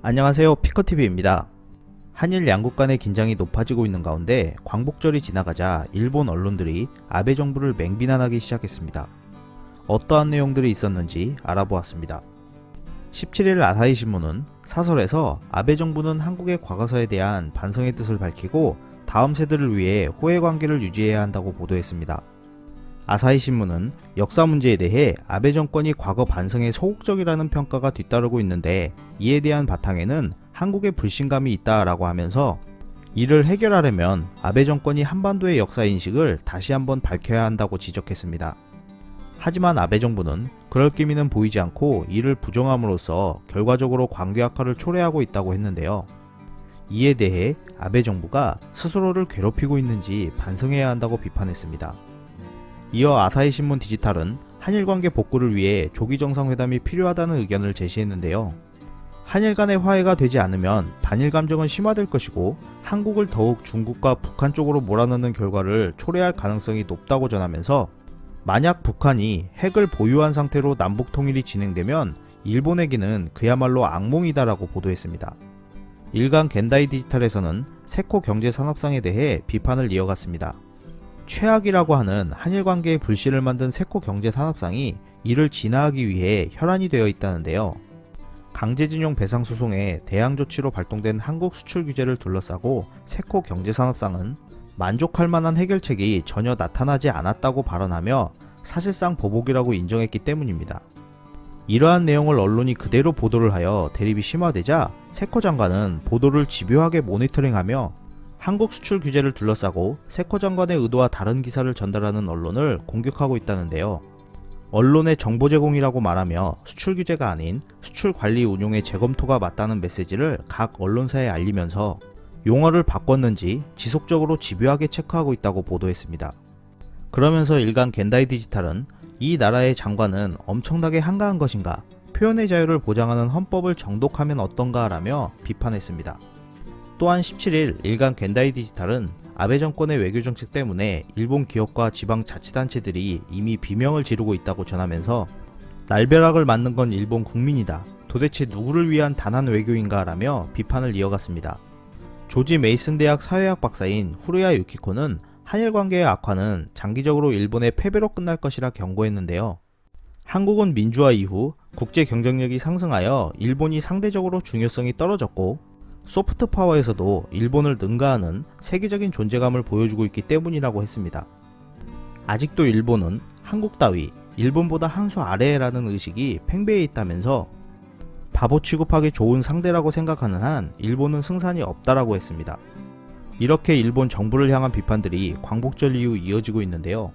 안녕하세요, 피커TV입니다. 한일 양국 간의 긴장이 높아지고 있는 가운데 광복절이 지나가자 일본 언론들이 아베 정부를 맹비난하기 시작했습니다. 어떠한 내용들이 있었는지 알아보았습니다. 17일 아사히 신문은 사설에서 아베 정부는 한국의 과거사에 대한 반성의 뜻을 밝히고 다음 세대를 위해 호혜 관계를 유지해야 한다고 보도했습니다. 아사히 신문은 역사 문제에 대해 아베 정권이 과거 반성에 소극적이라는 평가가 뒤따르고 있는데 이에 대한 바탕에는 한국의 불신감이 있다라고 하면서 이를 해결하려면 아베 정권이 한반도의 역사 인식을 다시 한번 밝혀야 한다고 지적했습니다. 하지만 아베 정부는 그럴 기미는 보이지 않고 이를 부정함으로써 결과적으로 관계 악화를 초래하고 있다고 했는데요. 이에 대해 아베 정부가 스스로를 괴롭히고 있는지 반성해야 한다고 비판했습니다. 이어 아사히 신문 디지털은 한일 관계 복구를 위해 조기 정상회담이 필요하다는 의견을 제시했는데요. 한일 간의 화해가 되지 않으면 단일 감정은 심화될 것이고 한국을 더욱 중국과 북한 쪽으로 몰아넣는 결과를 초래할 가능성이 높다고 전하면서 만약 북한이 핵을 보유한 상태로 남북 통일이 진행되면 일본에게는 그야말로 악몽이다라고 보도했습니다. 일간 겐다이 디지털에서는 세코 경제산업상에 대해 비판을 이어갔습니다. 최악이라고 하는 한일 관계의 불씨를 만든 세코 경제산업상이 이를 진화하기 위해 혈안이 되어 있다는데요. 강제징용 배상 소송에 대항 조치로 발동된 한국 수출 규제를 둘러싸고 세코 경제산업상은 만족할 만한 해결책이 전혀 나타나지 않았다고 발언하며 사실상 보복이라고 인정했기 때문입니다. 이러한 내용을 언론이 그대로 보도를 하여 대립이 심화되자 세코 장관은 보도를 집요하게 모니터링하며 한국 수출 규제를 둘러싸고 세코 장관의 의도와 다른 기사를 전달하는 언론을 공격하고 있다는데요. 언론의 정보 제공이라고 말하며 수출 규제가 아닌 수출 관리 운용의 재검토가 맞다는 메시지를 각 언론사에 알리면서 용어를 바꿨는지 지속적으로 집요하게 체크하고 있다고 보도했습니다. 그러면서 일간 겐다이 디지털은 이 나라의 장관은 엄청나게 한가한 것인가, 표현의 자유를 보장하는 헌법을 정독하면 어떤가 라며 비판했습니다. 또한 17일 일간 겐다이 디지털은 아베 정권의 외교정책 때문에 일본 기업과 지방자치단체들이 이미 비명을 지르고 있다고 전하면서 날벼락을 맞는 건 일본 국민이다. 도대체 누구를 위한 단한 외교인가 라며 비판을 이어갔습니다. 조지 메이슨 대학 사회학 박사인 후르야 유키코는 한일 관계의 악화는 장기적으로 일본의 패배로 끝날 것이라 경고했는데요. 한국은 민주화 이후 국제 경쟁력이 상승하여 일본이 상대적으로 중요성이 떨어졌고 소프트 파워에서도 일본을 능가하는 세계적인 존재감을 보여주고 있기 때문이라고 했습니다. 아직도 일본은 한국 따위 일본보다 한 수 아래라는 의식이 팽배해 있다면서 바보 취급하기 좋은 상대라고 생각하는 한 일본은 승산이 없다라고 했습니다. 이렇게 일본 정부를 향한 비판들이 광복절 이후 이어지고 있는데요.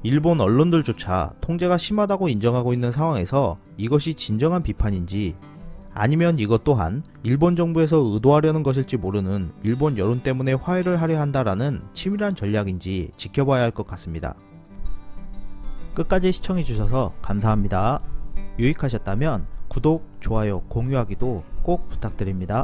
일본 언론들조차 통제가 심하다고 인정하고 있는 상황에서 이것이 진정한 비판인지 아니면 이것 또한 일본 정부에서 의도하려는 것일지 모르는 일본 여론 때문에 화해를 하려 한다라는 치밀한 전략인지 지켜봐야 할 것 같습니다. 끝까지 시청해주셔서 감사합니다. 유익하셨다면 구독, 좋아요, 공유하기도 꼭 부탁드립니다.